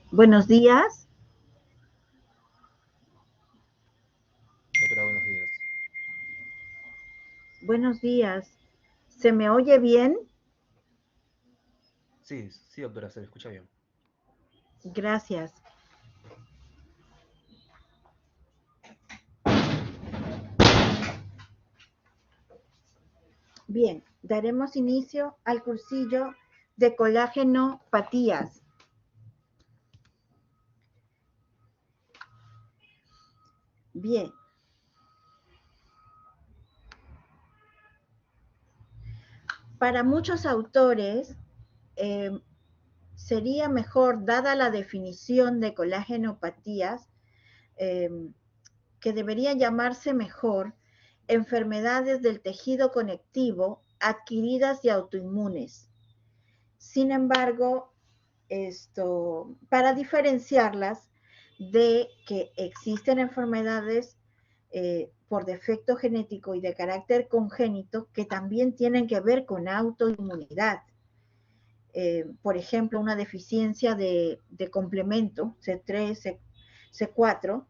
Buenos días. Doctora, buenos días. Buenos días. ¿Se me oye bien? Sí, sí, doctora, se le escucha bien. Gracias. Bien, daremos inicio al cursillo de colágenopatías. Bien. Para muchos autores, sería mejor, dada la definición de colágenopatías, que debería llamarse mejor enfermedades del tejido conectivo adquiridas y autoinmunes. Sin embargo, para diferenciarlas de que existen enfermedades por defecto genético y de carácter congénito que también tienen que ver con autoinmunidad. Por ejemplo, una deficiencia de complemento C3, C4,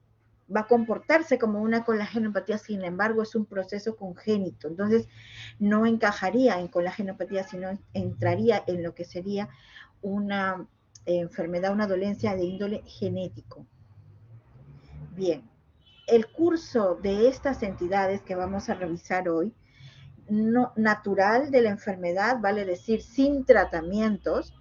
va a comportarse como una colágenopatía, sin embargo es un proceso congénito, entonces no encajaría en colágenopatía, sino entraría en lo que sería una enfermedad, una dolencia de índole genético. Bien, el curso de estas entidades que vamos a revisar hoy, no, natural de la enfermedad, vale decir sin tratamientos,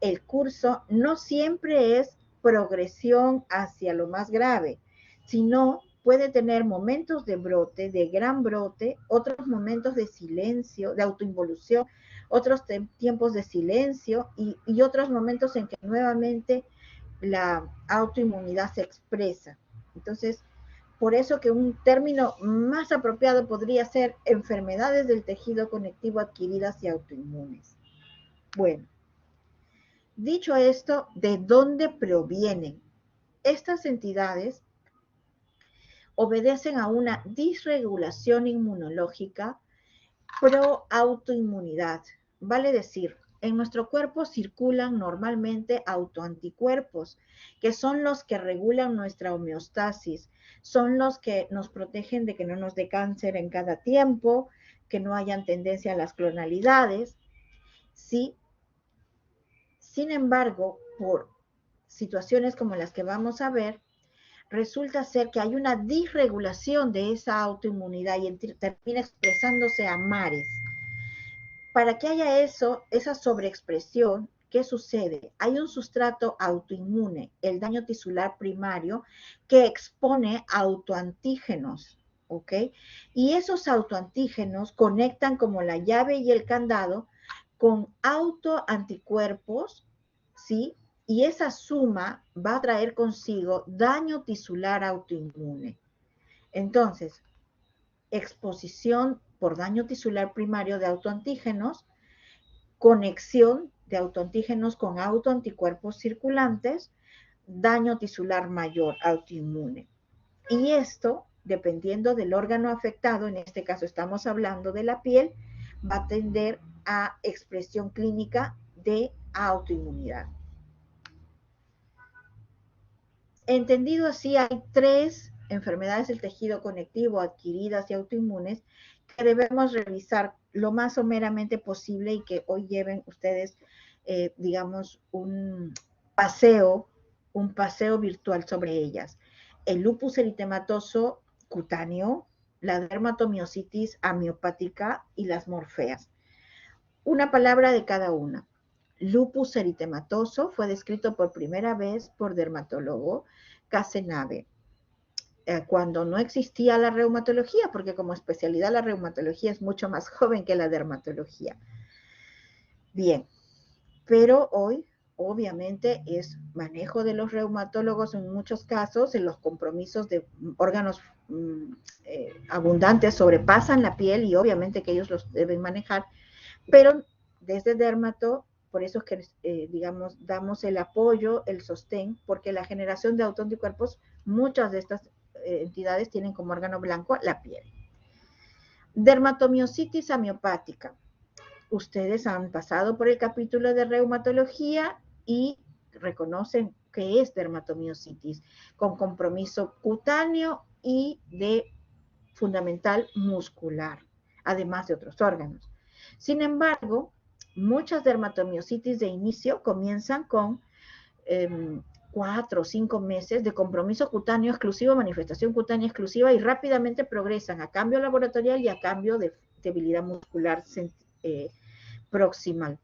el curso no siempre es progresión hacia lo más grave, sino puede tener momentos de brote, de gran brote, otros momentos de silencio, de autoinvolución, otros tiempos de silencio y otros momentos en que nuevamente la autoinmunidad se expresa. Entonces, por eso que un término más apropiado podría ser enfermedades del tejido conectivo adquiridas y autoinmunes. Bueno, dicho esto, ¿de dónde provienen? Estas entidades obedecen a una disregulación inmunológica pro autoinmunidad. Vale decir, en nuestro cuerpo circulan normalmente autoanticuerpos, que son los que regulan nuestra homeostasis, son los que nos protegen de que no nos dé cáncer en cada tiempo, que no hayan tendencia a las clonalidades. Sí. Sin embargo, por situaciones como las que vamos a ver, resulta ser que hay una disregulación de esa autoinmunidad y termina expresándose a mares. Para que haya eso, esa sobreexpresión, ¿qué sucede? Hay un sustrato autoinmune, el daño tisular primario, que expone autoantígenos. ¿ok? Y esos autoantígenos conectan como la llave y el candado con autoanticuerpos, ¿sí? Y esa suma va a traer consigo daño tisular autoinmune. Entonces, exposición por daño tisular primario de autoantígenos, conexión de autoantígenos con autoanticuerpos circulantes, daño tisular mayor autoinmune. Y esto, dependiendo del órgano afectado, en este caso estamos hablando de la piel, va a tender a expresión clínica de autoinmunidad. Entendido así, hay 3 enfermedades del tejido conectivo adquiridas y autoinmunes que debemos revisar lo más someramente posible y que hoy lleven ustedes, digamos, un paseo virtual sobre ellas. El lupus eritematoso cutáneo, la dermatomiositis amiopática y las morfeas. Una palabra de cada una. Lupus eritematoso fue descrito por primera vez por dermatólogo Cazenave, cuando no existía la reumatología, porque como especialidad la reumatología es mucho más joven que la dermatología. Bien, pero hoy obviamente es manejo de los reumatólogos en muchos casos, en los compromisos de órganos abundantes sobrepasan la piel y obviamente que ellos los deben manejar, pero desde Dermato, por eso es que, digamos, damos el apoyo, el sostén, porque la generación de autoanticuerpos, muchas de estas entidades tienen como órgano blanco la piel. Dermatomiositis amiopática. Ustedes han pasado por el capítulo de reumatología y reconocen que es dermatomiositis, con compromiso cutáneo y de fundamental muscular, además de otros órganos. Sin embargo, muchas dermatomiositis de inicio comienzan con 4 o 5 meses de compromiso cutáneo exclusivo, manifestación cutánea exclusiva, y rápidamente progresan a cambio laboratorial y a cambio de debilidad muscular proximal,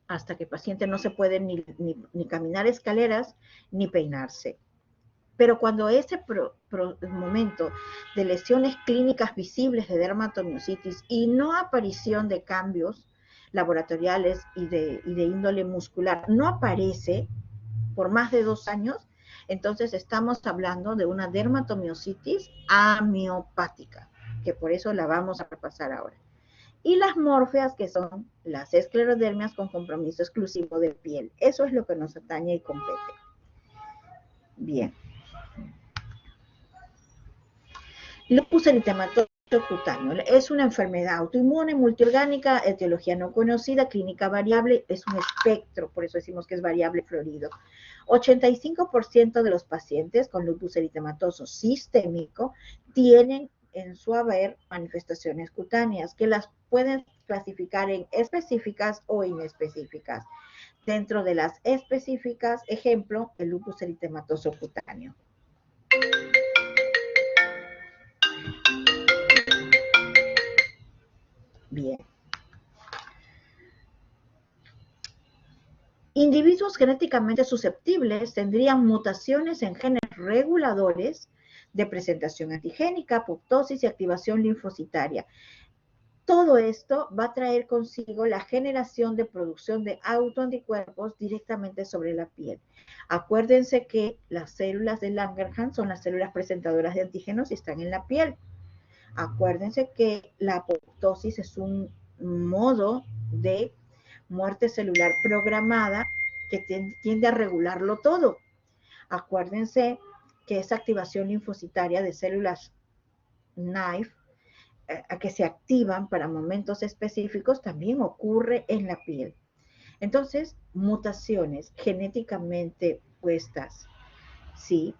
hasta que el paciente no se puede ni caminar escaleras ni peinarse. Pero cuando ese momento de lesiones clínicas visibles de dermatomiositis y no aparición de cambios laboratoriales y de índole muscular no aparece por más de 2 años, entonces estamos hablando de una dermatomiositis amiopática, que por eso la vamos a repasar ahora. Y las morfeas, que son las esclerodermias con compromiso exclusivo de piel. Eso es lo que nos atañe y compete. Bien. Lupus eritematoso cutáneo es una enfermedad autoinmune multiorgánica, etiología no conocida, clínica variable, es un espectro, por eso decimos que es variable florido. 85% de los pacientes con lupus eritematoso sistémico tienen en su haber manifestaciones cutáneas que las pueden clasificar en específicas o inespecíficas. Dentro de las específicas, ejemplo, el lupus eritematoso cutáneo. Bien. Individuos genéticamente susceptibles tendrían mutaciones en genes reguladores de presentación antigénica, apoptosis y activación linfocitaria. Todo esto va a traer consigo la generación de producción de autoanticuerpos directamente sobre la piel. Acuérdense que las células de Langerhans son las células presentadoras de antígenos y están en la piel. Acuérdense que la apoptosis es un modo de muerte celular programada que tiende a regularlo todo. Acuérdense que esa activación linfocitaria de células NAIF que se activan para momentos específicos también ocurre en la piel. Entonces, mutaciones genéticamente puestas, ¿sí?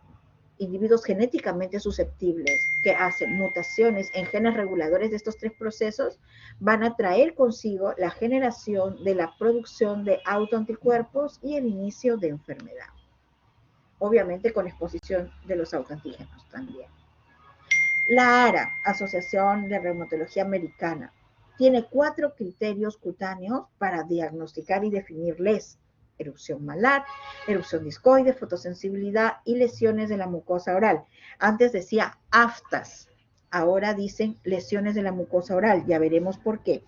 Individuos genéticamente susceptibles que hacen mutaciones en genes reguladores de estos 3 procesos van a traer consigo la generación de la producción de autoanticuerpos y el inicio de enfermedad. Obviamente con exposición de los autoantígenos también. La ARA, Asociación de Reumatología Americana, tiene 4 criterios cutáneos para diagnosticar y definir LES: erupción malar, erupción discoide, fotosensibilidad y lesiones de la mucosa oral. Antes decía aftas, ahora dicen lesiones de la mucosa oral, ya veremos por qué.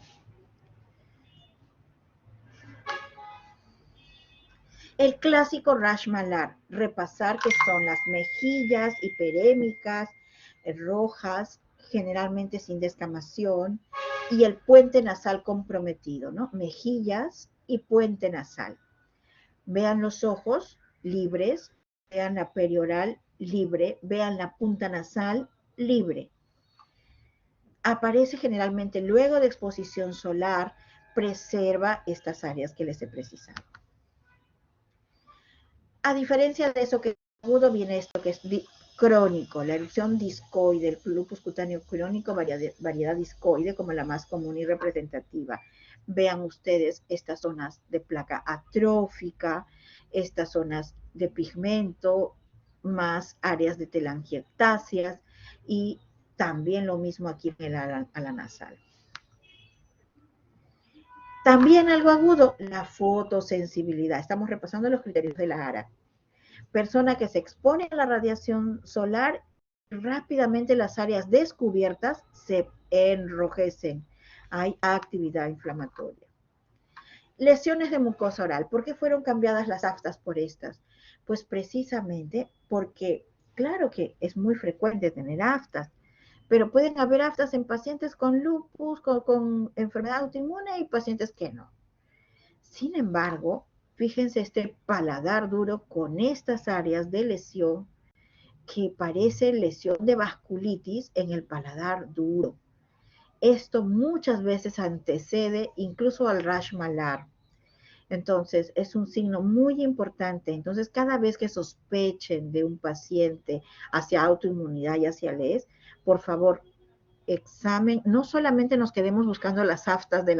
El clásico rash malar, repasar que son las mejillas hiperémicas, rojas, generalmente sin descamación, y el puente nasal comprometido, ¿no? Mejillas y puente nasal. Vean los ojos libres, vean la perioral libre, vean la punta nasal libre. Aparece generalmente luego de exposición solar, preserva estas áreas que les he precisado. A diferencia de eso que es agudo, viene esto que es crónico, la erupción discoide, el lupus cutáneo crónico, variedad discoide como la más común y representativa. Vean ustedes estas zonas de placa atrófica, estas zonas de pigmento, más áreas de telangiectasias y también lo mismo aquí en el ala nasal. También algo agudo, la fotosensibilidad. Estamos repasando los criterios de la ARA. Persona que se expone a la radiación solar, rápidamente las áreas descubiertas se enrojecen. Hay actividad inflamatoria. Lesiones de mucosa oral. ¿Por qué fueron cambiadas las aftas por estas? Pues precisamente porque, claro que es muy frecuente tener aftas, pero pueden haber aftas en pacientes con lupus, con enfermedad autoinmune y pacientes que no. Sin embargo, fíjense este paladar duro con estas áreas de lesión que parece lesión de vasculitis en el paladar duro. Esto muchas veces antecede incluso al rash malar. Entonces, es un signo muy importante. Entonces, cada vez que sospechen de un paciente hacia autoinmunidad y hacia LES, por favor, examen, no solamente nos quedemos buscando las aftas de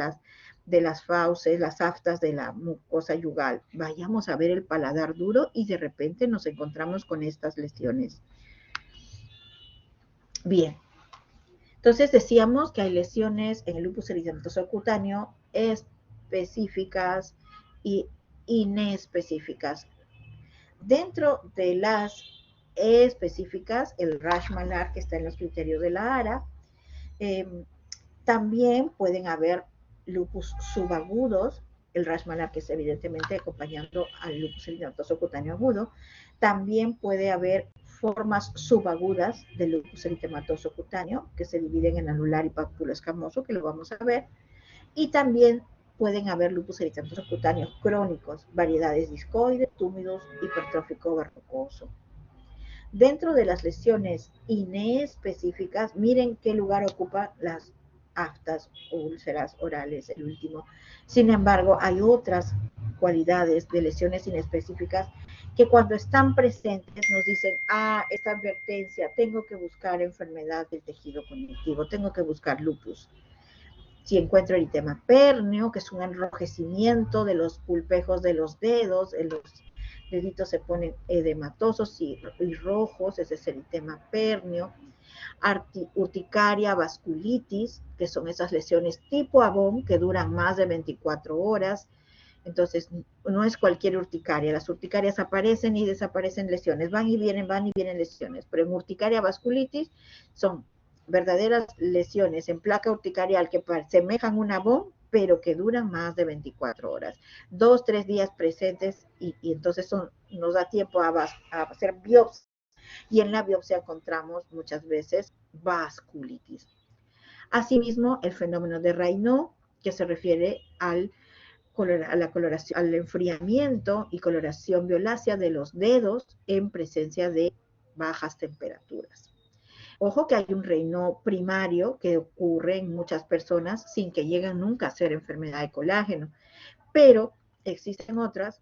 las fauces, las aftas de la mucosa yugal, vayamos a ver el paladar duro y de repente nos encontramos con estas lesiones. Bien, entonces decíamos que hay lesiones en el lupus eritematoso cutáneo específicas y inespecíficas. Dentro de las específicas, el rash malar que está en los criterios de la ARA, también pueden haber lupus subagudos, el rash malar que es evidentemente acompañando al lupus eritematoso cutáneo agudo. También puede haber formas subagudas del lupus eritematoso cutáneo que se dividen en anular y pápulo escamoso, que lo vamos a ver. Y también pueden haber lupus eritematoso cutáneos crónicos, variedades discoides, túmidos, hipertrófico verrucoso. Dentro de las lesiones inespecíficas, miren qué lugar ocupan las aftas o úlceras orales, el último. Sin embargo, hay otras cualidades de lesiones inespecíficas que cuando están presentes nos dicen, esta advertencia, tengo que buscar enfermedad del tejido conectivo, tengo que buscar lupus. Si encuentro eritema pérneo, que es un enrojecimiento de los pulpejos de los dedos, los deditos se ponen edematosos y rojos, ese es el eritema pérneo. Urticaria, vasculitis, que son esas lesiones tipo Avon que duran más de 24 horas. Entonces, no es cualquier urticaria. Las urticarias aparecen y desaparecen lesiones, van y vienen lesiones. Pero en urticaria vasculitis son verdaderas lesiones en placa urticarial que semejan una Avon, pero que duran más de 24 horas. 2-3 días presentes y entonces nos da tiempo a hacer biopsia. Y en la biopsia encontramos muchas veces vasculitis. Asimismo, el fenómeno de Raynaud, que se refiere al enfriamiento y coloración violácea de los dedos en presencia de bajas temperaturas. Ojo que hay un Raynaud primario que ocurre en muchas personas sin que lleguen nunca a ser enfermedad de colágeno, pero existen otras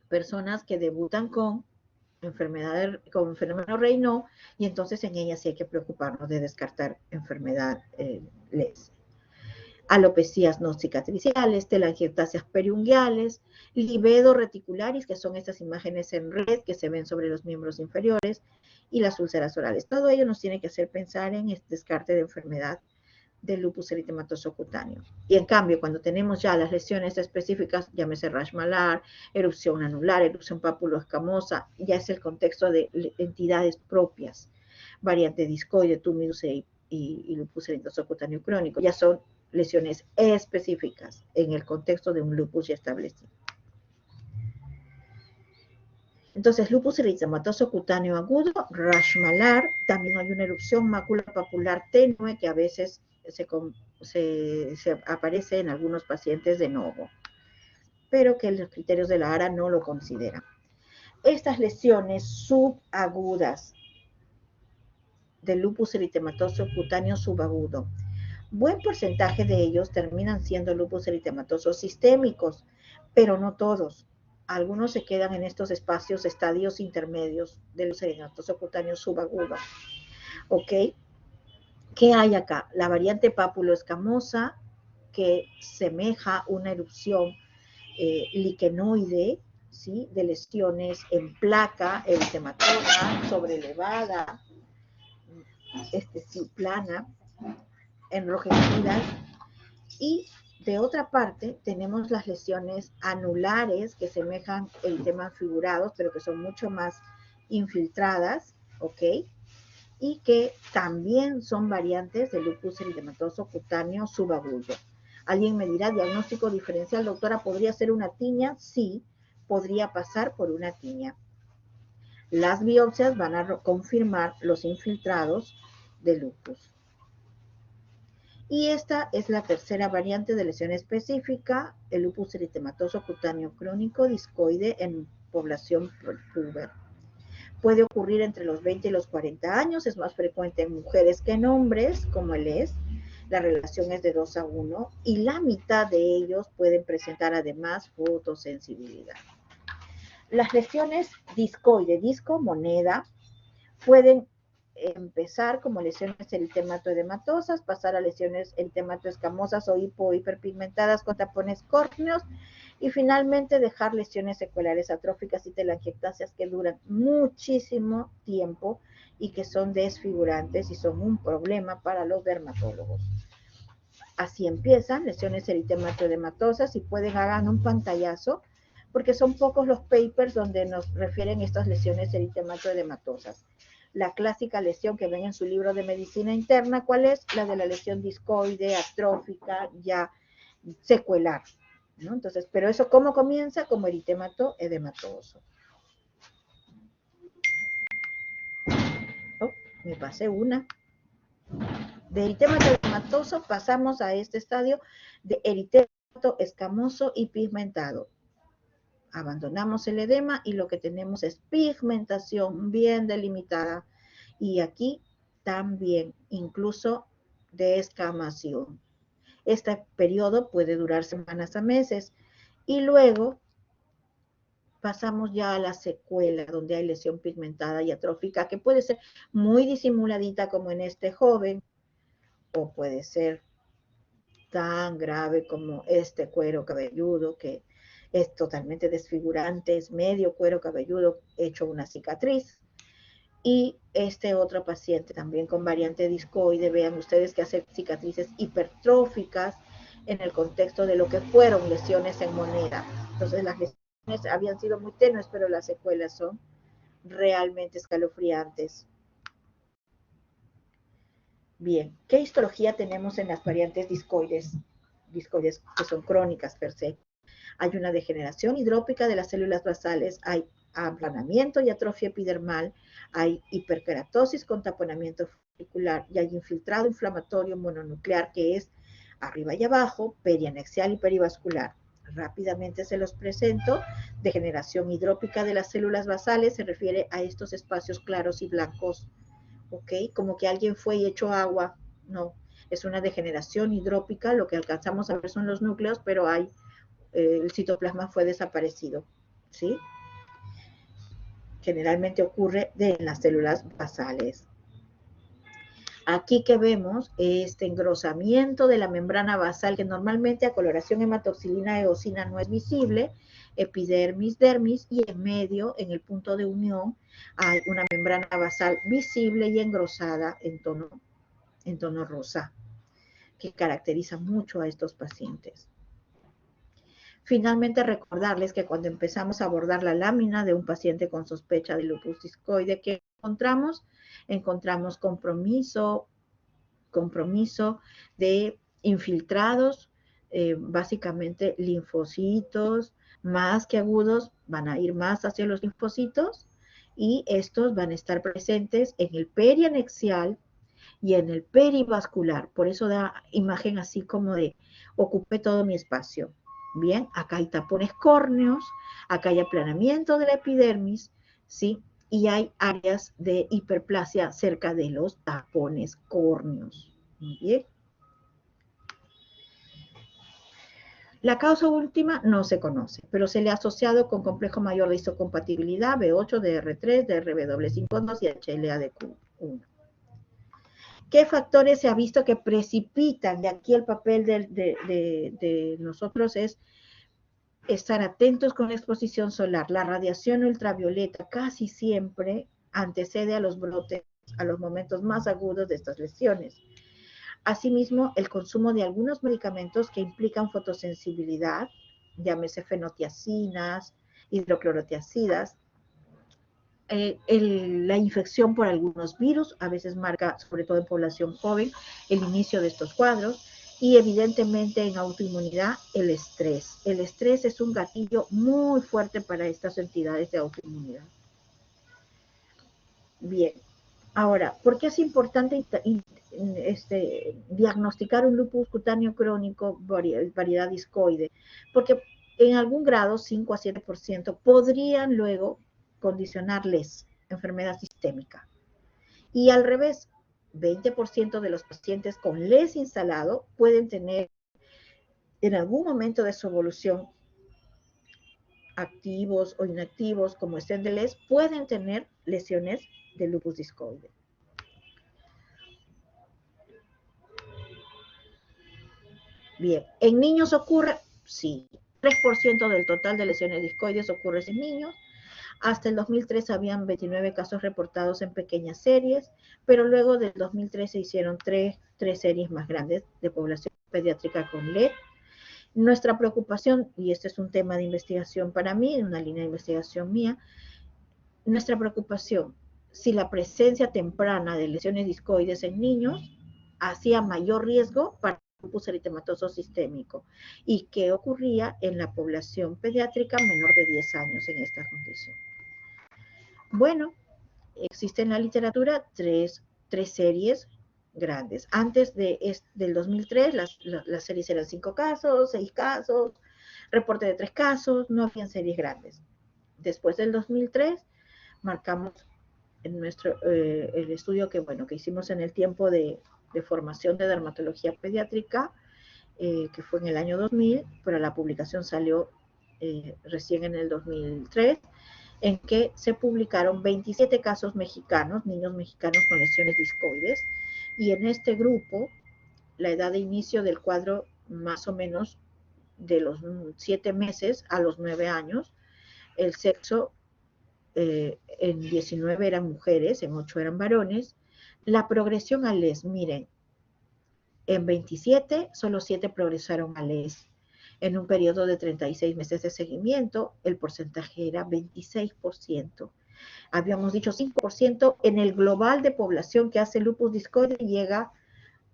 personas que debutan con fenómeno Raynaud y entonces en ellas sí hay que preocuparnos de descartar enfermedad LES. Alopecias no cicatriciales, telangiectasias periunguales, libedo reticularis, que son estas imágenes en red que se ven sobre los miembros inferiores, y las úlceras orales. Todo ello nos tiene que hacer pensar en este descarte de enfermedad del lupus eritematoso cutáneo. Y en cambio, cuando tenemos ya las lesiones específicas, llámese rash malar, erupción anular, erupción pápulo escamosa, ya es el contexto de entidades propias. variante discoide, tumidus y lupus eritematoso cutáneo crónico. Ya son lesiones específicas en el contexto de un lupus ya establecido. Entonces, lupus eritematoso cutáneo agudo, rash malar, también hay una erupción maculopapular tenue que a veces se aparece en algunos pacientes de novo, pero que los criterios de la ARA no lo consideran. Estas lesiones subagudas del lupus eritematoso cutáneo subagudo, buen porcentaje de ellos terminan siendo lupus eritematosos sistémicos, pero no todos. Algunos se quedan en estos espacios, estadios intermedios del lupus eritematoso cutáneo subagudo. ¿Ok? ¿Qué hay acá? La variante papuloescamosa, que semeja una erupción liquenoide, ¿sí? De lesiones en placa eritematosa, sobrelevada, sí, plana, enrojecidas. Y de otra parte tenemos las lesiones anulares que semejan eritemas figurados, pero que son mucho más infiltradas, ¿ok? Y que también son variantes del lupus eritematoso cutáneo subagudo. Alguien me dirá, diagnóstico diferencial, doctora, ¿podría ser una tiña? Sí, podría pasar por una tiña. Las biopsias van a confirmar los infiltrados de lupus. Y esta es la tercera variante de lesión específica, el lupus eritematoso cutáneo crónico discoide en población puber. Puede ocurrir entre los 20 y los 40 años, es más frecuente en mujeres que en hombres, como él es. La relación es de 2 a 1 y la mitad de ellos pueden presentar además fotosensibilidad. Las lesiones discoide, disco, moneda, pueden empezar como lesiones eritematoedematosas, pasar a lesiones eritematoescamosas o hiperpigmentadas con tapones córneos y finalmente dejar lesiones secuelares atróficas y telangiectasias que duran muchísimo tiempo y que son desfigurantes y son un problema para los dermatólogos. Así empiezan lesiones eritematoedematosas y pueden hagan un pantallazo porque son pocos los papers donde nos refieren estas lesiones eritematoedematosas. La clásica lesión que ven en su libro de medicina interna, ¿cuál es? La de la lesión discoide, atrófica, ya secuelar, ¿no? Entonces, pero eso, ¿cómo comienza? Como eritematoedematoso. Oh, me pasé una. De eritematoedematoso pasamos a este estadio de eritemato escamoso y pigmentado. Abandonamos el edema y lo que tenemos es pigmentación bien delimitada y aquí también incluso descamación. Este periodo puede durar semanas a meses y luego pasamos ya a la secuela donde hay lesión pigmentada y atrófica que puede ser muy disimuladita como en este joven o puede ser tan grave como este cuero cabelludo que es totalmente desfigurante, es medio cuero cabelludo hecho una cicatriz. Y este otro paciente también con variante discoide, vean ustedes que hace cicatrices hipertróficas en el contexto de lo que fueron lesiones en moneda. Entonces las lesiones habían sido muy tenues, pero las secuelas son realmente escalofriantes. Bien, ¿qué histología tenemos en las variantes discoides? Discoides que son crónicas per se. Hay una degeneración hidrópica de las células basales, hay aplanamiento y atrofia epidermal, hay hiperkeratosis con taponamiento folicular y hay infiltrado inflamatorio mononuclear que es arriba y abajo, perianexial y perivascular. Rápidamente se los presento. Degeneración hidrópica de las células basales se refiere a estos espacios claros y blancos, ¿ok? Como que alguien fue y echó agua, no. Es una degeneración hidrópica, lo que alcanzamos a ver son los núcleos, pero hay el citoplasma fue desaparecido, ¿sí? Generalmente ocurre en las células basales. Aquí que vemos este engrosamiento de la membrana basal que normalmente a coloración hematoxilina eosina no es visible, epidermis, dermis y en medio, en el punto de unión, hay una membrana basal visible y engrosada en tono rosa, que caracteriza mucho a estos pacientes. Finalmente, recordarles que cuando empezamos a abordar la lámina de un paciente con sospecha de lupus discoide, ¿qué encontramos? Encontramos compromiso de infiltrados, básicamente linfocitos, más que agudos, van a ir más hacia los linfocitos y estos van a estar presentes en el perianexial y en el perivascular. Por eso da imagen así como de ocupé todo mi espacio. Bien, acá hay tapones córneos, acá hay aplanamiento de la epidermis, ¿sí? Y hay áreas de hiperplasia cerca de los tapones córneos. Muy bien. La causa última no se conoce, pero se le ha asociado con complejo mayor de histocompatibilidad B8, DR3, DRW52 y HLA-DQ1. ¿Qué factores se ha visto que precipitan? De aquí el papel de nosotros es estar atentos con la exposición solar. La radiación ultravioleta casi siempre antecede a los brotes, a los momentos más agudos de estas lesiones. Asimismo, el consumo de algunos medicamentos que implican fotosensibilidad, llámese fenotiacinas, hidroclorotiacidas, la infección por algunos virus, a veces marca, sobre todo en población joven, el inicio de estos cuadros, y evidentemente en autoinmunidad el estrés. El estrés es un gatillo muy fuerte para estas entidades de autoinmunidad. Bien, ahora, ¿por qué es importante diagnosticar un lupus cutáneo crónico variedad discoide? Porque en algún grado, 5 a 7%, podrían luego condicionarles enfermedad sistémica. Y al revés, 20% de los pacientes con LES instalado pueden tener en algún momento de su evolución, activos o inactivos, como estén de LES, pueden tener lesiones de lupus discoide. Bien, ¿en niños ocurre? Sí, 3% del total de lesiones discoides ocurre en niños. Hasta el 2003 habían 29 casos reportados en pequeñas series, pero luego del 2003 se hicieron tres series más grandes de población pediátrica con LED. Nuestra preocupación, y este es un tema de investigación para mí, una línea de investigación mía, nuestra preocupación, si la presencia temprana de lesiones discoides en niños hacía mayor riesgo para lupus eritematoso sistémico y qué ocurría en la población pediátrica menor de 10 años en esta condición. Bueno, existe en la literatura tres series grandes. Antes del 2003, las series eran 5 casos, 6 casos, reporte de 3 casos, no habían series grandes. Después del 2003, marcamos en el estudio que hicimos en el tiempo de formación de dermatología pediátrica, que fue en el año 2000, pero la publicación salió recién en el 2003, en que se publicaron 27 casos mexicanos, niños mexicanos con lesiones discoides, y en este grupo, la edad de inicio del cuadro más o menos de los 7 meses a los 9 años, el sexo en 19 eran mujeres, en 8 eran varones. La progresión a LES, miren, en 27 solo 7 progresaron a LES. En un periodo de 36 meses de seguimiento, el porcentaje era 26%. Habíamos dicho 5% en el global de población que hace lupus discoide llega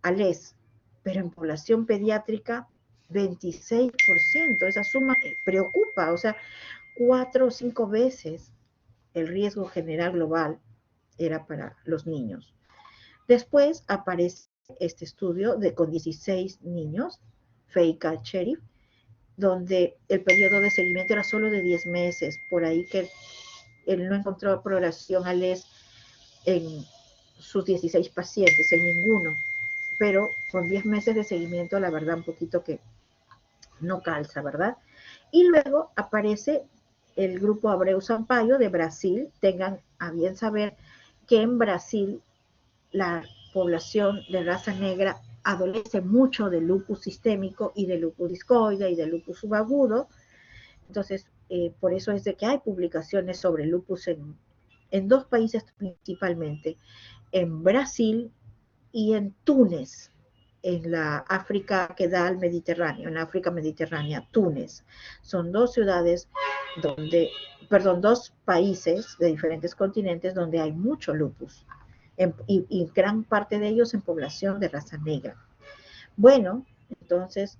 a LES, pero en población pediátrica 26%. Esa suma preocupa, o sea, 4 o 5 veces el riesgo general global era para los niños. Después aparece este estudio con 16 niños, Feika Cherif, donde el periodo de seguimiento era solo de 10 meses, por ahí que él no encontró progresión a LES en sus 16 pacientes, en ninguno, pero con 10 meses de seguimiento, la verdad, un poquito que no calza, ¿verdad? Y luego aparece el grupo Abreu Sampaio de Brasil. Tengan a bien saber que en Brasil la población de raza negra adolece mucho de lupus sistémico y de lupus discoide y de lupus subagudo. Entonces, por eso es de que hay publicaciones sobre lupus en 2 países principalmente, en Brasil y en Túnez. en la África que da al Mediterráneo, en la África mediterránea, Túnez. Son dos ciudades donde, perdón, dos países de diferentes continentes donde hay mucho lupus, y gran parte de ellos en población de raza negra. Bueno, entonces,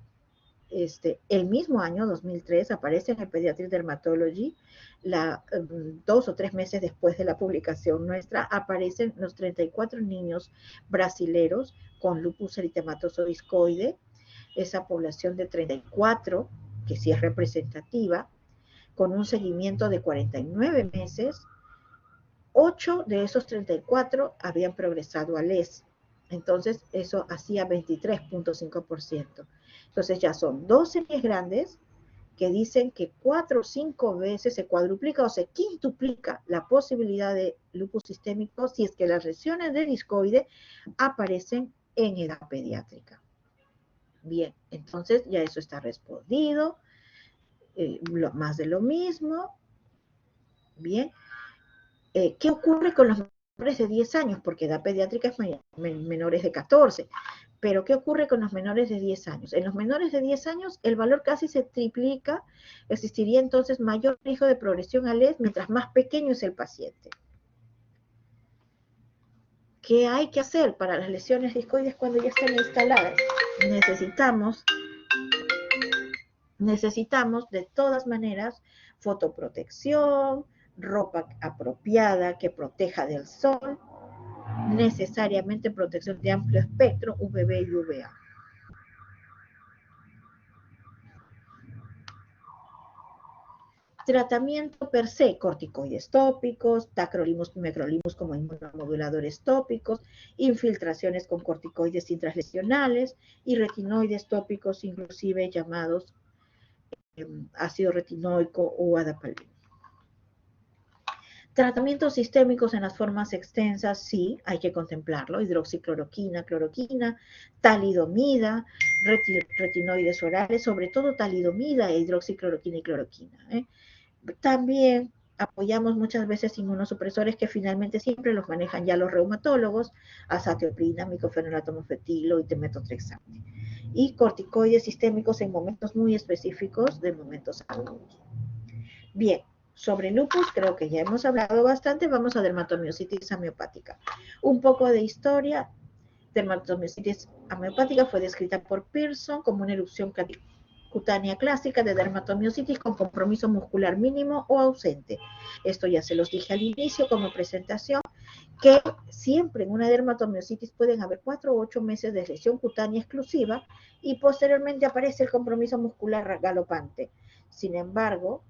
el mismo año, 2003, aparece en el Pediatric Dermatology, 2 o 3 meses después de la publicación nuestra, aparecen los 34 niños brasileros con lupus eritematoso discoide, esa población de 34, que sí es representativa, con un seguimiento de 49 meses, 8 de esos 34 habían progresado a LES. Entonces, eso hacía 23.5%. Entonces, ya son 2 series grandes que dicen que 4 o 5 veces se cuadruplica o se quintuplica la posibilidad de lupus sistémico si es que las lesiones de discoide aparecen en edad pediátrica. Bien, entonces ya eso está respondido, más de lo mismo. Bien, ¿qué ocurre con los menores de 10 años? Porque edad pediátrica es menores de 14. Pero ¿qué ocurre con los menores de 10 años? En los menores de 10 años el valor casi se triplica, existiría entonces mayor riesgo de progresión a LES mientras más pequeño es el paciente. ¿Qué hay que hacer para las lesiones discoides cuando ya están instaladas? Necesitamos de todas maneras fotoprotección, ropa apropiada que proteja del sol, necesariamente protección de amplio espectro UVB y UVA. Tratamiento per se, corticoides tópicos, tacrolimus y mecrolimus como inmunomoduladores tópicos, infiltraciones con corticoides intraslesionales y retinoides tópicos, inclusive llamados ácido retinoico o adapaleno. Tratamientos sistémicos en las formas extensas, sí, hay que contemplarlo, hidroxicloroquina, cloroquina, talidomida, retinoides orales, sobre todo talidomida e hidroxicloroquina y cloroquina. También apoyamos muchas veces inmunosupresores que finalmente siempre los manejan ya los reumatólogos, azatioprina, micofenolato mofetilo y metotrexate. Y corticoides sistémicos en momentos muy específicos de momentos agudos. Bien, sobre lupus creo que ya hemos hablado bastante, vamos a dermatomiositis amiopática. Un poco de historia. Dermatomiositis amiopática fue descrita por Pearson como una erupción cutánea clásica de dermatomiositis con compromiso muscular mínimo o ausente. Esto ya se los dije al inicio como presentación, que siempre en una dermatomiositis pueden haber 4 o 8 meses de lesión cutánea exclusiva y posteriormente aparece el compromiso muscular galopante. Sin embargo,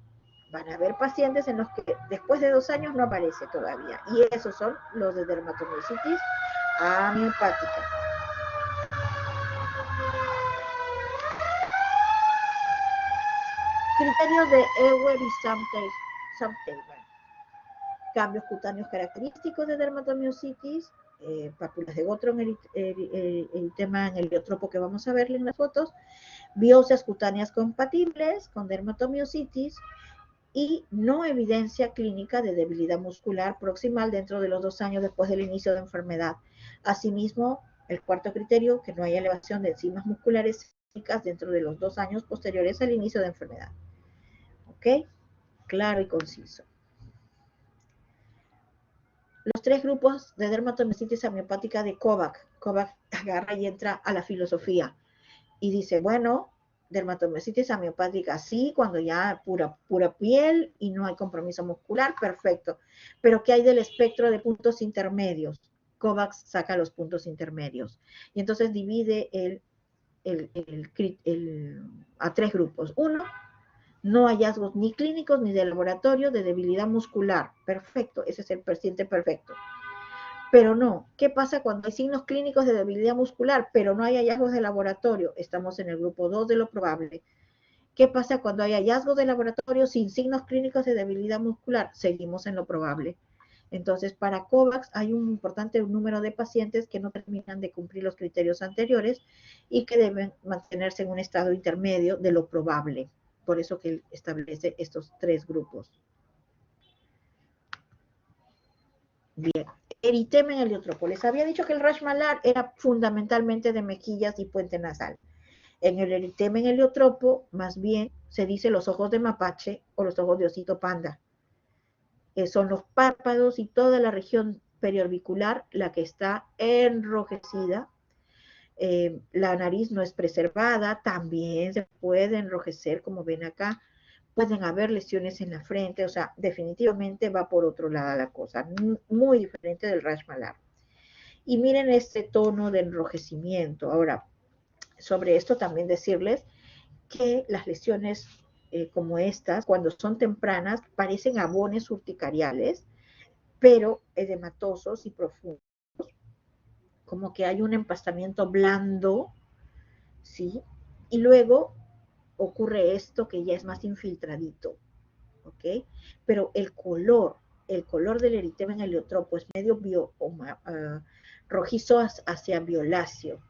van a haber pacientes en los que después de 2 años no aparece todavía, y esos son los de dermatomiositis amiopática. Criterios de Ewert y Sam-Taylor. Cambios cutáneos característicos de dermatomiositis, pápulas de Gottron, eritema en heliotropo que vamos a verle en las fotos, biopsias cutáneas compatibles con dermatomiositis y no evidencia clínica de debilidad muscular proximal dentro de los 2 años después del inicio de enfermedad. Asimismo, el cuarto criterio, que no haya elevación de enzimas musculares dentro de los 2 años posteriores al inicio de enfermedad. ¿Ok? Claro y conciso. Los 3 grupos de dermatomiositis amiopática de Kovac. Kovac agarra y entra a la filosofía y dice, bueno, dermatomiositis amiopática sí, cuando ya pura piel y no hay compromiso muscular, perfecto. Pero ¿qué hay del espectro de puntos intermedios? Kovac saca los puntos intermedios y entonces divide a 3 grupos. 1, no hallazgos ni clínicos ni de laboratorio de debilidad muscular. Perfecto, ese es el paciente perfecto. Pero no, ¿qué pasa cuando hay signos clínicos de debilidad muscular, pero no hay hallazgos de laboratorio? Estamos en el grupo 2 de lo probable. ¿Qué pasa cuando hay hallazgos de laboratorio sin signos clínicos de debilidad muscular? Seguimos en lo probable. Entonces, para COVAX hay un importante número de pacientes que no terminan de cumplir los criterios anteriores y que deben mantenerse en un estado intermedio de lo probable. Por eso que él establece estos 3 grupos. Bien, eritema en heliotropo. Les había dicho que el rash malar era fundamentalmente de mejillas y puente nasal. En el eritema en heliotropo, más bien, se dice los ojos de mapache o los ojos de osito panda. Son los párpados y toda la región periorbicular la que está enrojecida. La nariz no es preservada, también se puede enrojecer, como ven acá. Pueden haber lesiones en la frente, o sea, definitivamente va por otro lado la cosa, muy diferente del rash malar. Y miren este tono de enrojecimiento. Ahora, sobre esto también decirles que las lesiones como estas, cuando son tempranas, parecen abones urticariales, pero edematosos y profundos, como que hay un empastamiento blando, ¿sí? Y luego ocurre esto que ya es más infiltradito, ¿ok? Pero el color del eritema en heliotropo es medio rojizo hacia violáceo.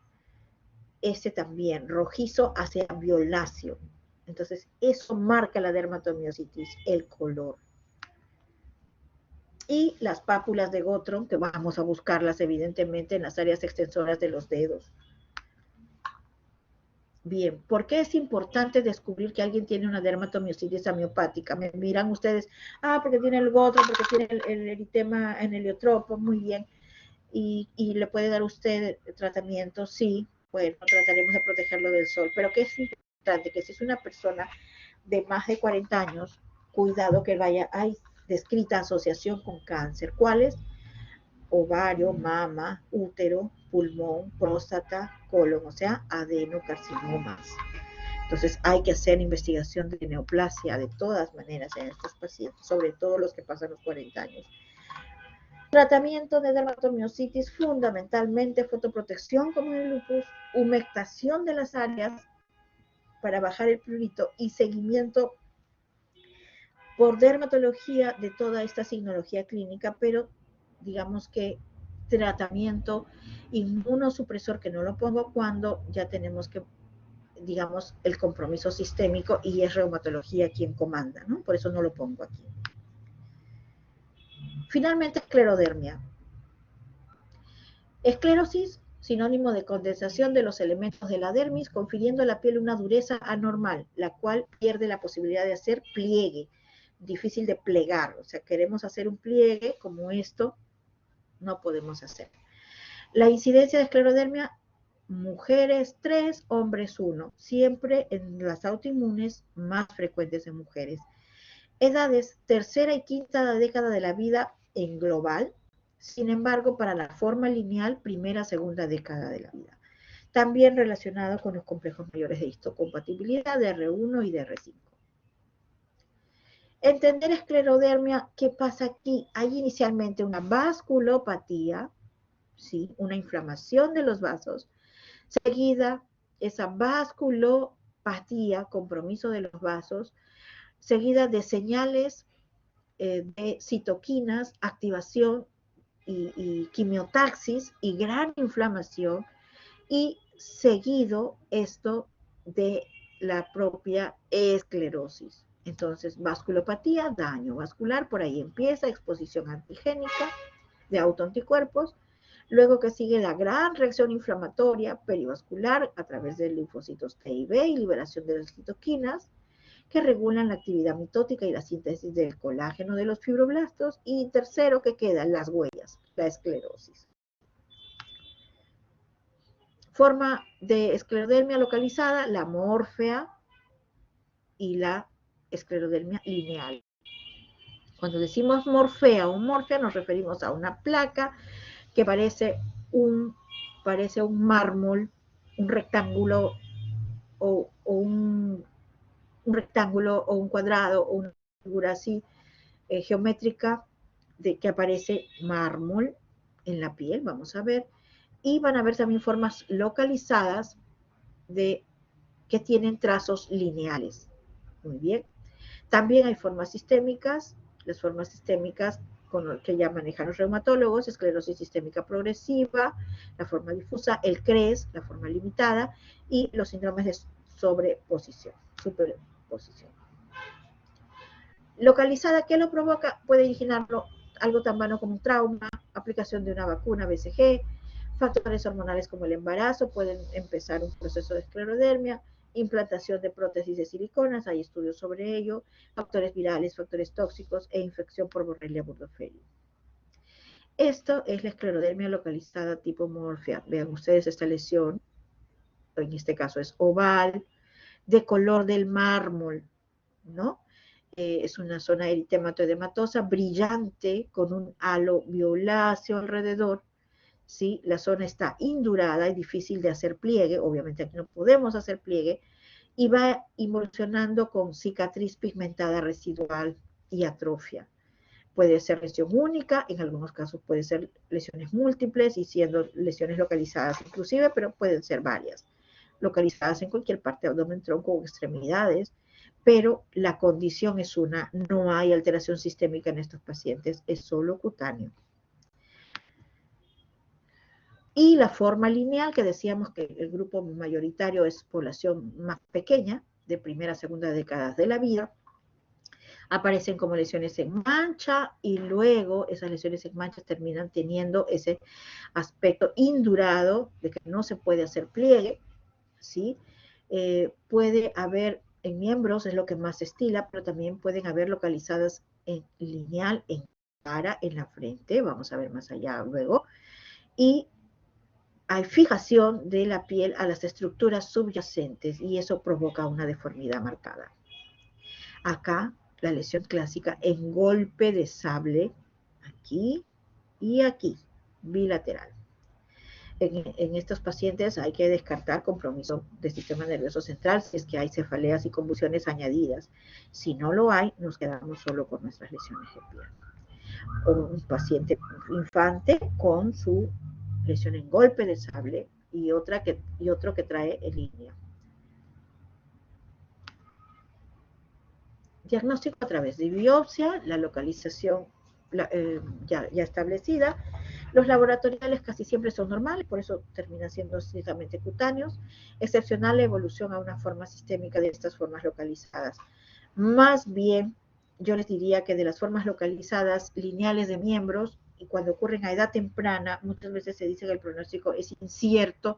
Este también, rojizo hacia violáceo. Entonces, eso marca la dermatomiositis, el color. Y las pápulas de Gottron, que vamos a buscarlas evidentemente en las áreas extensoras de los dedos. Bien, ¿por qué es importante descubrir que alguien tiene una dermatomiositis amiopática? Me miran ustedes, porque tiene el Gottron, porque tiene el eritema en heliotropo, muy bien. Y le puede dar usted tratamiento, sí, bueno, trataremos de protegerlo del sol, pero que es importante que si es una persona de más de 40 años, cuidado que vaya, hay descrita asociación con cáncer. ¿Cuáles? Ovario, mama, útero, pulmón, próstata, colon, o sea, adenocarcinomas. Entonces hay que hacer investigación de neoplasia de todas maneras en estos pacientes, sobre todo los que pasan los 40 años. Tratamiento de dermatomiositis, fundamentalmente fotoprotección como en el lupus, humectación de las áreas para bajar el prurito y seguimiento por dermatología de toda esta signología clínica, pero digamos que tratamiento inmunosupresor que no lo pongo cuando ya tenemos que, digamos, el compromiso sistémico y es reumatología quien comanda, ¿no? Por eso no lo pongo aquí. Finalmente, esclerodermia. Esclerosis, sinónimo de condensación de los elementos de la dermis, confiriendo a la piel una dureza anormal, la cual pierde la posibilidad de hacer pliegue, difícil de plegar. O sea, queremos hacer un pliegue como esto, no podemos hacer. La incidencia de esclerodermia, mujeres 3, hombres 1, siempre en las autoinmunes más frecuentes en mujeres. Edades, tercera y quinta década de la vida en global, sin embargo, para la forma lineal, primera, segunda década de la vida. También relacionado con los complejos mayores de histocompatibilidad de R1 y de R5. Entender esclerodermia, ¿qué pasa aquí? Hay inicialmente una vasculopatía, ¿sí? Una inflamación de los vasos, seguida esa vasculopatía, compromiso de los vasos, seguida de señales de citoquinas, activación y quimiotaxis y gran inflamación, y seguido esto de la propia esclerosis. Entonces, vasculopatía, daño vascular, por ahí empieza, exposición antigénica de autoanticuerpos, luego que sigue la gran reacción inflamatoria perivascular a través de linfocitos T y B y liberación de las citoquinas, que regulan la actividad mitótica y la síntesis del colágeno de los fibroblastos, y tercero que quedan las huellas, la esclerosis. Forma de esclerodermia localizada, la mórfea y la esclerodermia lineal. Cuando decimos morfea o morfea nos referimos a una placa que parece un mármol, un rectángulo o un rectángulo o un cuadrado o una figura así geométrica que aparece mármol en la piel, vamos a ver, y van a ver también formas localizadas que tienen trazos lineales. Muy bien. También hay formas sistémicas, las formas sistémicas que ya manejan los reumatólogos, esclerosis sistémica progresiva, la forma difusa, el CRES, la forma limitada, y los síndromes de superposición. Localizada, ¿qué lo provoca? Puede originarlo algo tan vano como un trauma, aplicación de una vacuna BCG, factores hormonales como el embarazo pueden empezar un proceso de esclerodermia, implantación de prótesis de siliconas, hay estudios sobre ello, factores virales, factores tóxicos e infección por Borrelia burgdorferi. Esto es la esclerodermia localizada tipo morfia. Vean ustedes esta lesión, en este caso es oval, de color del mármol, ¿no? Es una zona eritematoedematosa brillante con un halo violáceo alrededor, ¿sí? La zona está indurada y difícil de hacer pliegue, obviamente aquí no podemos hacer pliegue, y va involucionando con cicatriz pigmentada residual y atrofia. Puede ser lesión única, en algunos casos puede ser lesiones múltiples y siendo lesiones localizadas inclusive, pero pueden ser varias, localizadas en cualquier parte, abdomen, tronco o extremidades, pero la condición es una, no hay alteración sistémica en estos pacientes, es solo cutáneo. Y la forma lineal, que decíamos que el grupo mayoritario es población más pequeña, de primera a segunda décadas de la vida, aparecen como lesiones en mancha y luego esas lesiones en mancha terminan teniendo ese aspecto indurado de que no se puede hacer pliegue, ¿sí? Puede haber en miembros, es lo que más se estila, pero también pueden haber localizadas en lineal, en cara, en la frente, vamos a ver más allá luego, y hay fijación de la piel a las estructuras subyacentes y eso provoca una deformidad marcada. Acá la lesión clásica en golpe de sable, aquí y aquí, bilateral. En estos pacientes hay que descartar compromiso del sistema nervioso central si es que hay cefaleas y convulsiones añadidas. Si no lo hay, nos quedamos solo con nuestras lesiones de piel. O un paciente infante con su lesión en golpe de sable y otro que trae en línea. Diagnóstico a través de biopsia, la localización ya establecida. Los laboratoriales casi siempre son normales, por eso terminan siendo estrictamente cutáneos. Excepcional la evolución a una forma sistémica de estas formas localizadas. Más bien, yo les diría que de las formas localizadas lineales de miembros, y cuando ocurren a edad temprana, muchas veces se dice que el pronóstico es incierto,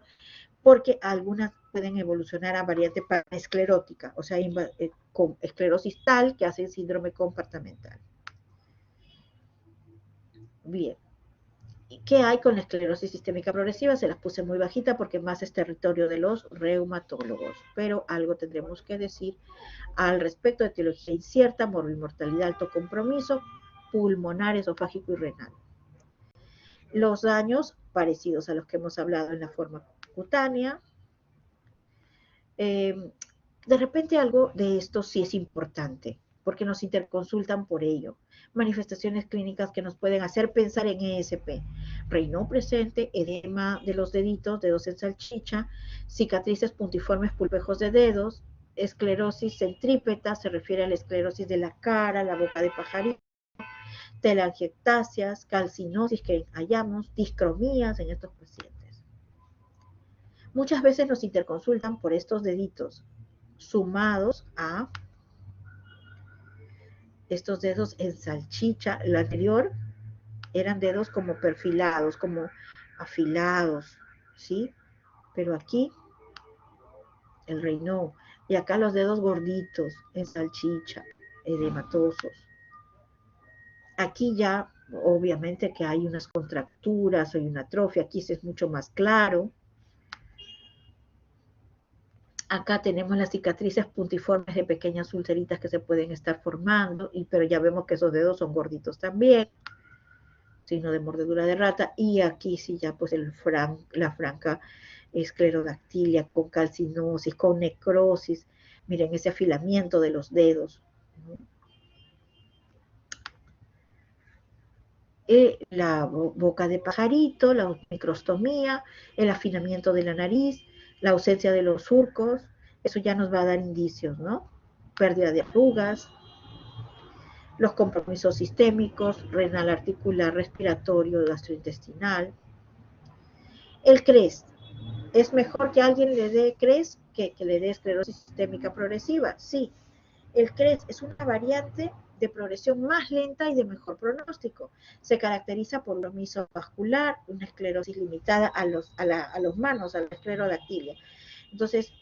porque algunas pueden evolucionar a variante panesclerótica, o sea, con esclerosis tal que hace síndrome compartimental. Bien. ¿Qué hay con la esclerosis sistémica progresiva? Se las puse muy bajita porque más es territorio de los reumatólogos, pero algo tendremos que decir al respecto de etiología incierta, morbimortalidad, alto compromiso, pulmonar, esofágico y renal. Los daños parecidos a los que hemos hablado en la forma cutánea. De repente algo de esto sí es importante, porque nos interconsultan por ello. Manifestaciones clínicas que nos pueden hacer pensar en ESP. Raynaud presente, edema de los deditos, dedos en salchicha, cicatrices puntiformes pulpejos de dedos, esclerosis centrípeta, se refiere a la esclerosis de la cara, la boca de pajarito, telangiectasias, calcinosis que hallamos, discromías en estos pacientes. Muchas veces nos interconsultan por estos deditos, sumados a estos dedos en salchicha. Lo anterior eran dedos como perfilados, como afilados, ¿sí? Pero aquí el Raynaud, y acá los dedos gorditos en salchicha, edematosos. Aquí ya, obviamente que hay unas contracturas, hay una atrofia, aquí es mucho más claro. Acá tenemos las cicatrices puntiformes de pequeñas ulceritas que se pueden estar formando, pero ya vemos que esos dedos son gorditos también, signo de mordedura de rata, y aquí sí ya pues la franca esclerodactilia con calcinosis, con necrosis, miren ese afilamiento de los dedos. La boca de pajarito, la microstomía, el afinamiento de la nariz, la ausencia de los surcos, eso ya nos va a dar indicios, ¿no? Pérdida de arrugas, los compromisos sistémicos, renal articular, respiratorio, gastrointestinal. El CRES, ¿es mejor que alguien le dé CRES que le dé esclerosis sistémica progresiva? Sí, el CRES es una variante de progresión más lenta y de mejor pronóstico. Se caracteriza por compromiso vascular, una esclerosis limitada a los manos, a la esclerodactilia. Entonces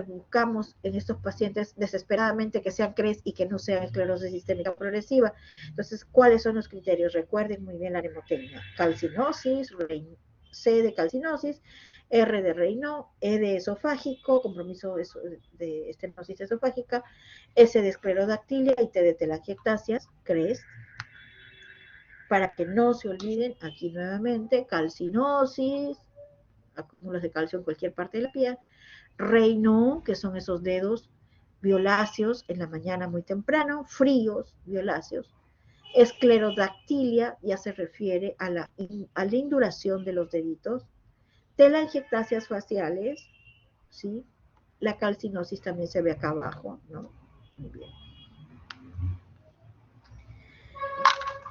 buscamos en estos pacientes desesperadamente que sean CRES y que no sean esclerosis sistémica progresiva. Entonces, ¿cuáles son los criterios? Recuerden muy bien la mnemotecnia. Calcinosis, C de calcinosis, R de Raynaud, E de esofágico, compromiso de estenosis esofágica, S de esclerodactilia y T de telangiectasias, CRES. Para que no se olviden, aquí nuevamente, calcinosis, acúmulos de calcio en cualquier parte de la piel, Raynaud, que son esos dedos violáceos en la mañana muy temprano, fríos, violáceos. Esclerodactilia ya se refiere a la induración de los deditos. Telangiectasias faciales, ¿sí? La calcinosis también se ve acá abajo, ¿no? Muy bien.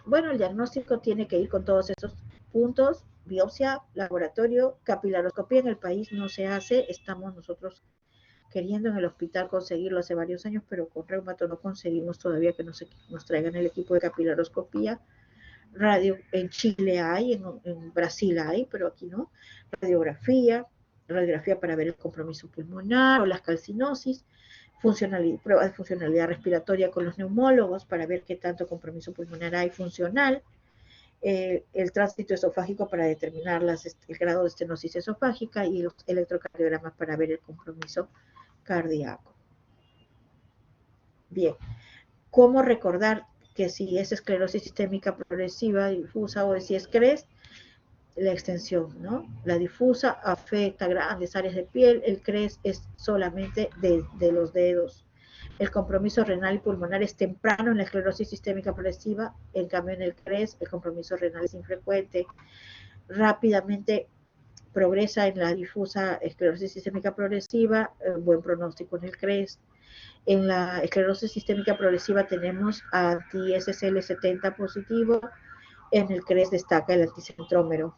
Bueno, el diagnóstico tiene que ir con todos esos puntos: biopsia, laboratorio, capilaroscopía en el país no se hace, estamos nosotros queriendo en el hospital conseguirlo hace varios años, pero con reumato no conseguimos todavía que nos traigan el equipo de capilaroscopía. Radio en Chile hay, en Brasil hay, pero aquí no. Radiografía para ver el compromiso pulmonar o las calcinosis, pruebas de funcionalidad respiratoria con los neumólogos para ver qué tanto compromiso pulmonar hay funcional, el tránsito esofágico para determinar el grado de estenosis esofágica y los electrocardiogramas para ver el compromiso cardíaco. Bien, ¿cómo recordar que si es esclerosis sistémica progresiva, difusa o si es CRES? La extensión, ¿no? La difusa afecta grandes áreas de piel, el CRES es solamente de los dedos. El compromiso renal y pulmonar es temprano en la esclerosis sistémica progresiva, en cambio en el CRES el compromiso renal es infrecuente. Rápidamente progresa en la difusa esclerosis sistémica progresiva, buen pronóstico en el CRES. En la esclerosis sistémica progresiva tenemos anti-SSL70 positivo, en el CRES destaca el anticentrómero.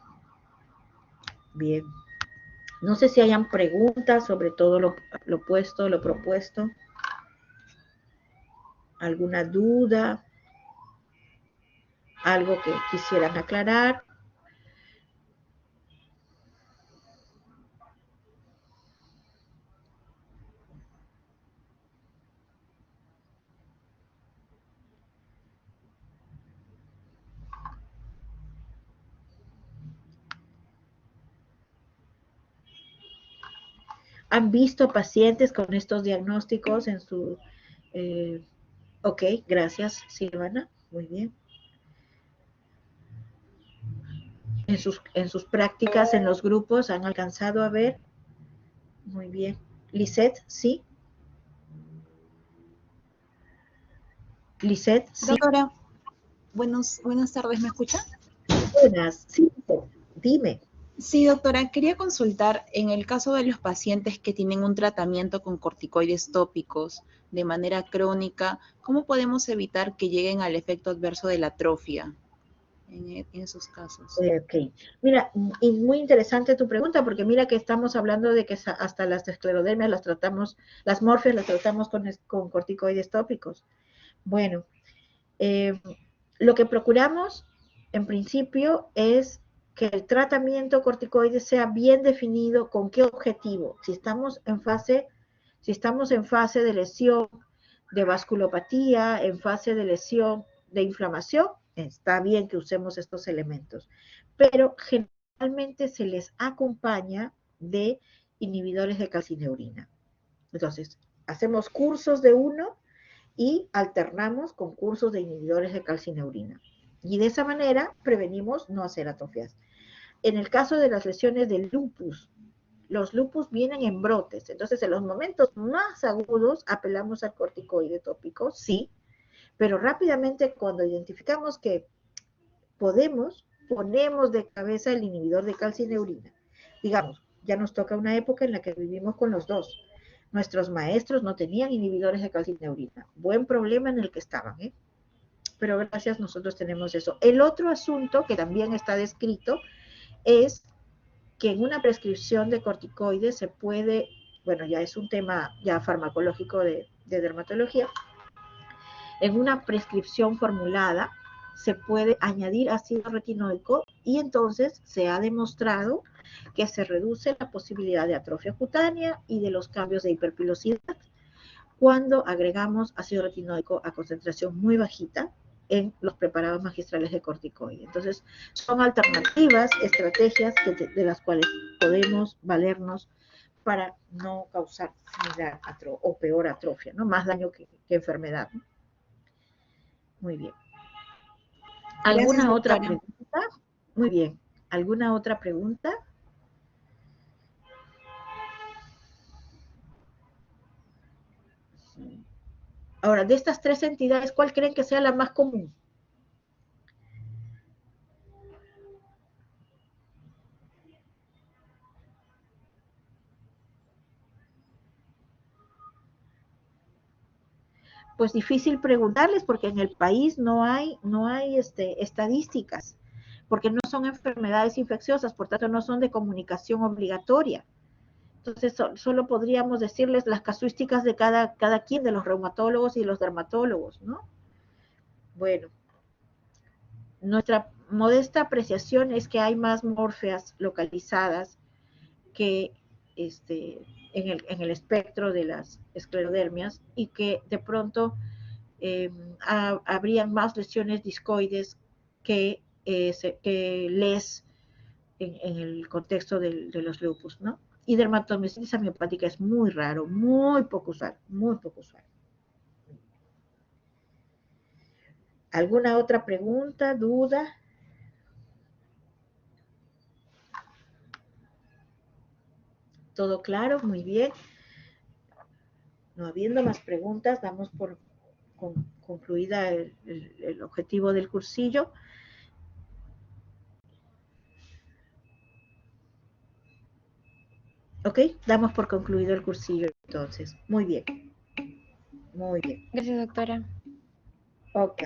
Bien. No sé si hayan preguntas sobre todo lo propuesto. ¿Alguna duda? ¿Algo que quisieran aclarar? ¿Han visto pacientes con estos diagnósticos en su... ok, gracias, Silvana. Muy bien. En sus prácticas, en los grupos, ¿han alcanzado a ver? Muy bien. Lisette, ¿sí? Lisette, sí. Doctora, buenas tardes, ¿me escucha? Buenas, sí, dime. Sí, doctora, quería consultar, en el caso de los pacientes que tienen un tratamiento con corticoides tópicos de manera crónica, ¿cómo podemos evitar que lleguen al efecto adverso de la atrofia en esos casos? Ok, mira, y muy interesante tu pregunta, porque mira que estamos hablando de que hasta las esclerodermias las tratamos, las morfias las tratamos con corticoides tópicos. Bueno, lo que procuramos en principio es que el tratamiento corticoide sea bien definido con qué objetivo. Si estamos en fase de lesión de vasculopatía, en fase de lesión de inflamación, está bien que usemos estos elementos, pero generalmente se les acompaña de inhibidores de calcineurina. Entonces, hacemos cursos de uno y alternamos con cursos de inhibidores de calcineurina. Y de esa manera prevenimos no hacer atrofias. En el caso de las lesiones del lupus, los lupus vienen en brotes, entonces en los momentos más agudos apelamos al corticoide tópico, sí, pero rápidamente cuando identificamos que ponemos de cabeza el inhibidor de calcineurina. Digamos, ya nos toca una época en la que vivimos con los dos. Nuestros maestros no tenían inhibidores de calcineurina. Buen problema en el que estaban, ¿eh? Pero gracias, nosotros tenemos eso. El otro asunto que también está descrito es que en una prescripción de corticoides se puede, bueno, ya es un tema ya farmacológico de dermatología, En una prescripción formulada se puede añadir ácido retinoico y entonces se ha demostrado que se reduce la posibilidad de atrofia cutánea y de los cambios de hiperpilosidad cuando agregamos ácido retinoico a concentración muy bajita en los preparados magistrales de corticoide. Entonces, son alternativas, estrategias de las cuales podemos valernos para no causar similar o peor atrofia, ¿no? Más daño que enfermedad. Muy bien. ¿Alguna Gracias, otra doctora. pregunta? Muy bien. ¿Alguna otra pregunta? Ahora, de estas tres entidades, ¿cuál creen que sea la más común? Pues difícil preguntarles porque en el país no hay estadísticas, porque no son enfermedades infecciosas, por tanto no son de comunicación obligatoria. Entonces solo podríamos decirles las casuísticas de cada quien, de los reumatólogos y los dermatólogos, ¿no? Bueno, nuestra modesta apreciación es que hay más morfias localizadas que en el espectro de las esclerodermias y que de pronto habrían más lesiones discoides que LES en el contexto de los lupus, ¿no? Y dermatomiositis amiopática es muy raro, muy poco usual, muy poco usual. ¿Alguna otra pregunta, duda? ¿Todo claro? Muy bien. No habiendo más preguntas, damos por concluida el objetivo del cursillo. ¿Ok? Damos por concluido el cursillo entonces. Muy bien. Muy bien. Gracias, doctora. Ok.